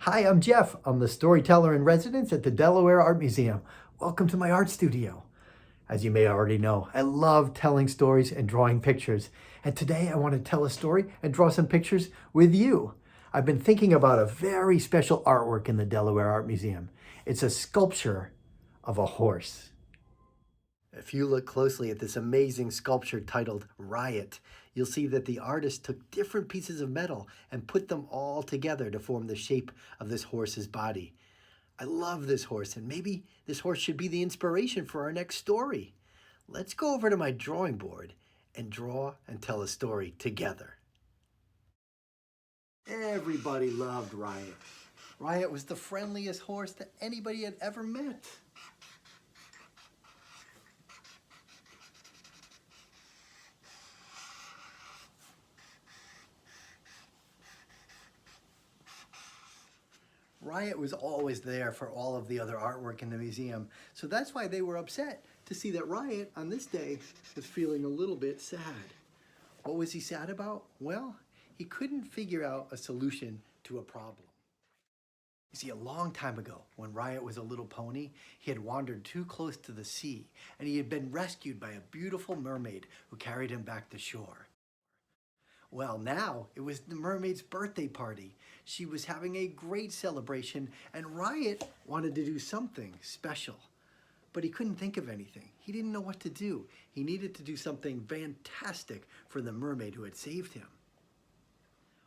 Hi, I'm Jeff. I'm the storyteller in residence at the Delaware Art Museum. Welcome to my art studio. As you may already know, I love telling stories and drawing pictures. And today I want to tell a story and draw some pictures with you. I've been thinking about a very special artwork in the Delaware Art Museum. It's a sculpture of a horse. If you look closely at this amazing sculpture titled Riot, you'll see that the artist took different pieces of metal and put them all together to form the shape of this horse's body. I love this horse, and maybe this horse should be the inspiration for our next story. Let's go over to my drawing board and draw and tell a story together. Everybody loved Riot. Riot was the friendliest horse that anybody had ever met. Riot was always there for all of the other artwork in the museum, so that's why they were upset to see that Riot on this day was feeling a little bit sad. What was he sad about? Well, he couldn't figure out a solution to a problem. You see, a long time ago, when Riot was a little pony, he had wandered too close to the sea, and he had been rescued by a beautiful mermaid who carried him back to shore. Well, now it was the mermaid's birthday party. She was having a great celebration, and Riot wanted to do something special. But he couldn't think of anything. He didn't know what to do. He needed to do something fantastic for the mermaid who had saved him.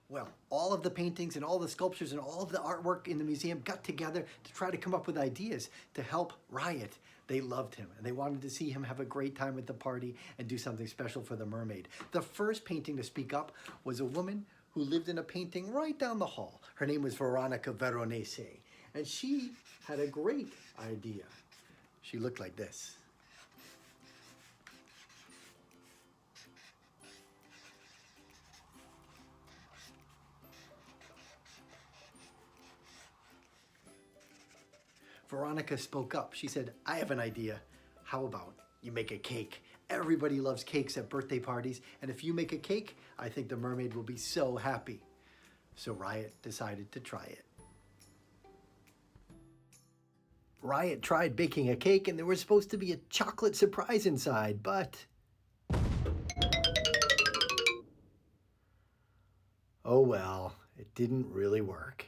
Well, all of the paintings and all the sculptures and all of the artwork in the museum got together to try to come up with ideas to help Riot. They loved him, and they wanted to see him have a great time at the party and do something special for the mermaid. The first painting to speak up was a woman who lived in a painting right down the hall. Her name was Veronica Veronese, and she had a great idea. She looked like this. Veronica spoke up. She said, I have an idea. How about you make a cake? Everybody loves cakes at birthday parties, and if you make a cake, I think the mermaid will be so happy. So Riot decided to try it. Riot tried baking a cake, and there was supposed to be a chocolate surprise inside, but oh well, it didn't really work.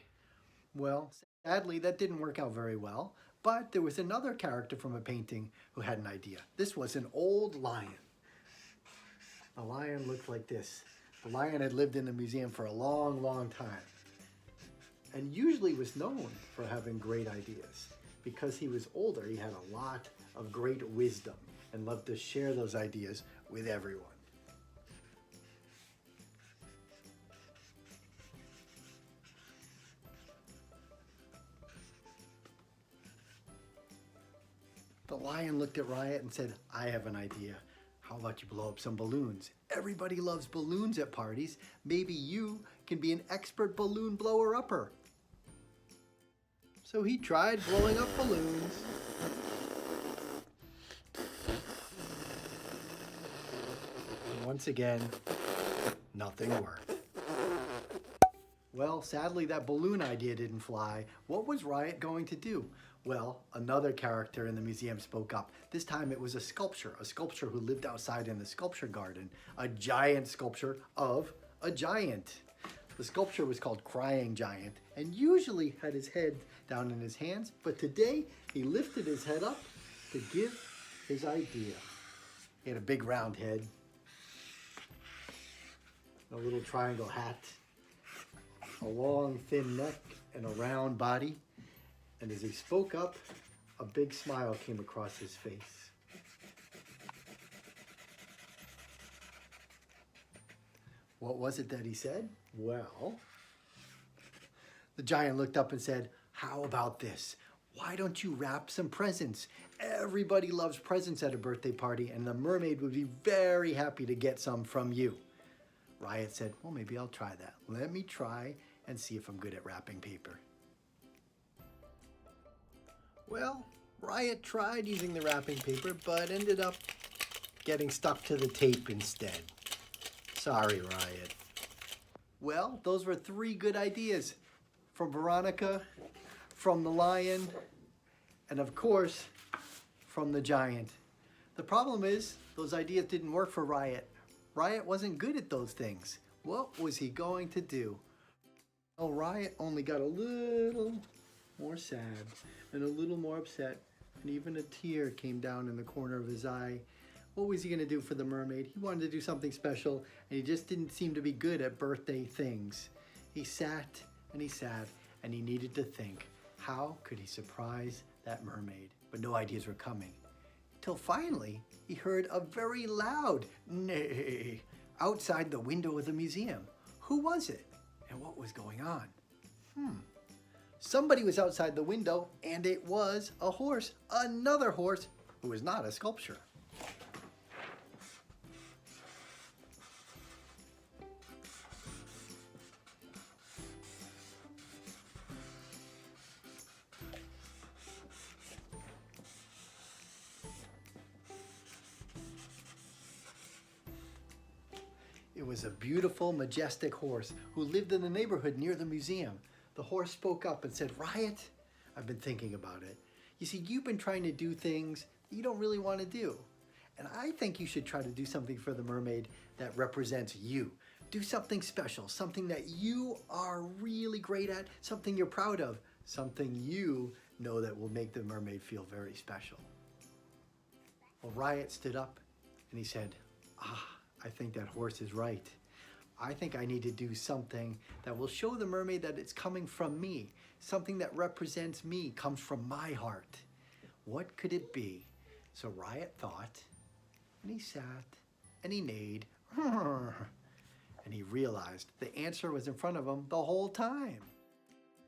Well, sadly, that didn't work out very well, but there was another character from a painting who had an idea. This was an old lion. The lion looked like this. The lion had lived in the museum for a long, long time, and usually was known for having great ideas. Because he was older, he had a lot of great wisdom and loved to share those ideas with everyone. The lion looked at Riot and said, I have an idea. How about you blow up some balloons? Everybody loves balloons at parties. Maybe you can be an expert balloon blower-upper. So he tried blowing up balloons. And once again, nothing worked. Well, sadly, that balloon idea didn't fly. What was Riot going to do? Well, another character in the museum spoke up. This time it was a sculpture who lived outside in the sculpture garden, a giant sculpture of a giant. The sculpture was called Crying Giant and usually had his head down in his hands, but today he lifted his head up to give his idea. He had a big round head, a little triangle hat, a long thin neck, and a round body. And as he spoke up, a big smile came across his face. What was it that he said? Well, the giant looked up and said, how about this? Why don't you wrap some presents? Everybody loves presents at a birthday party, and the mermaid would be very happy to get some from you. Riot said, well, maybe I'll try that. Let me try and see if I'm good at wrapping paper. Well, Riot tried using the wrapping paper, but ended up getting stuck to the tape instead. Sorry, Riot. Well, those were 3 good ideas. from Veronica, from the lion, and of course, from the giant. The problem is, those ideas didn't work for Riot. Riot wasn't good at those things. What was he going to do? Oh, Riot only got a little more sad and a little more upset, and even a tear came down in the corner of his eye. What was he going to do for the mermaid? He wanted to do something special, and he just didn't seem to be good at birthday things. He sat and he sat, and he needed to think, how could he surprise that mermaid? But no ideas were coming. Till finally, he heard a very loud neigh outside the window of the museum. Who was it? And what was going on? Somebody was outside the window, and it was a horse, another horse, who was not a sculpture. It was a beautiful, majestic horse who lived in the neighborhood near the museum. The horse spoke up and said, Riot, I've been thinking about it. You see, you've been trying to do things that you don't really want to do. And I think you should try to do something for the mermaid that represents you. Do something special, something that you are really great at, something you're proud of, something you know that will make the mermaid feel very special. Well, Riot stood up and he said, I think that horse is right. I think I need to do something that will show the mermaid that it's coming from me. Something that represents me, comes from my heart. What could it be? So Riot thought, and he sat, and he neighed, and he realized the answer was in front of him the whole time.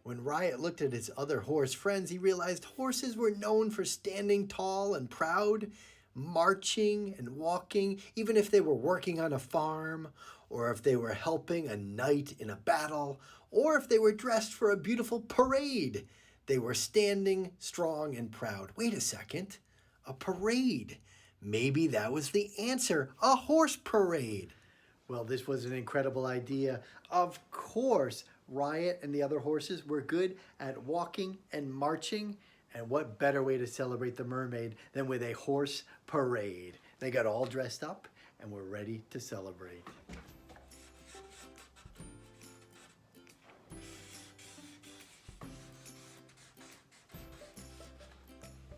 When Riot looked at his other horse friends, he realized horses were known for standing tall and proud, marching and walking, even if they were working on a farm, or if they were helping a knight in a battle, or if they were dressed for a beautiful parade. They were standing strong and proud. Wait a second, a parade. Maybe that was the answer, a horse parade. Well, this was an incredible idea. Of course, Riot and the other horses were good at walking and marching. And what better way to celebrate the mermaid than with a horse parade? They got all dressed up and were ready to celebrate.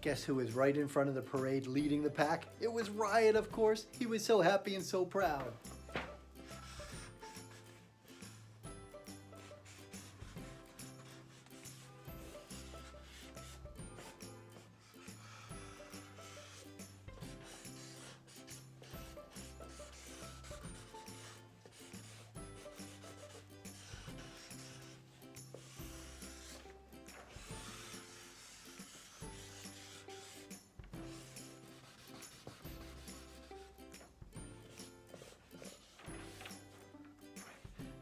Guess who was right in front of the parade leading the pack? It was Riot, of course. He was so happy and so proud.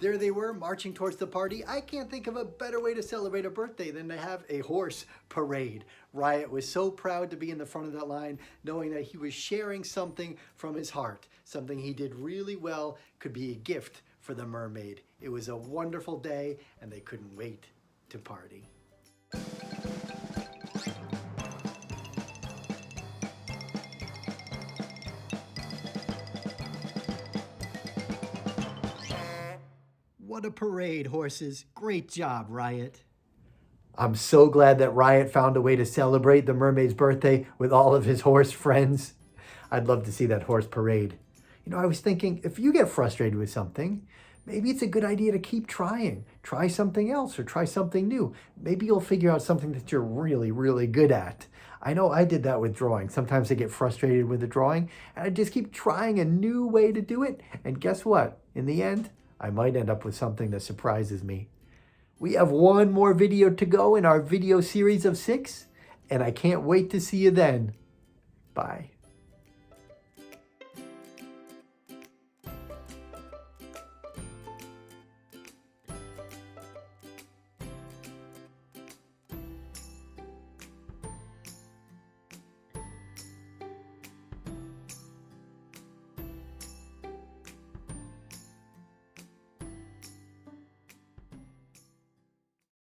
There they were, marching towards the party. I can't think of a better way to celebrate a birthday than to have a horse parade. Riot was so proud to be in the front of that line, knowing that he was sharing something from his heart. Something he did really well, could be a gift for the mermaid. It was a wonderful day, and they couldn't wait to party. What a parade, horses. Great job, Riot. I'm so glad that Riot found a way to celebrate the mermaid's birthday with all of his horse friends. I'd love to see that horse parade. You know, I was thinking, if you get frustrated with something, maybe it's a good idea to keep trying. Try something else or try something new. Maybe you'll figure out something that you're really, really good at. I know I did that with drawing. Sometimes I get frustrated with the drawing, and I just keep trying a new way to do it. And guess what? In the end, I might end up with something that surprises me. We have one more video to go in our video series of 6, and I can't wait to see you then. Bye.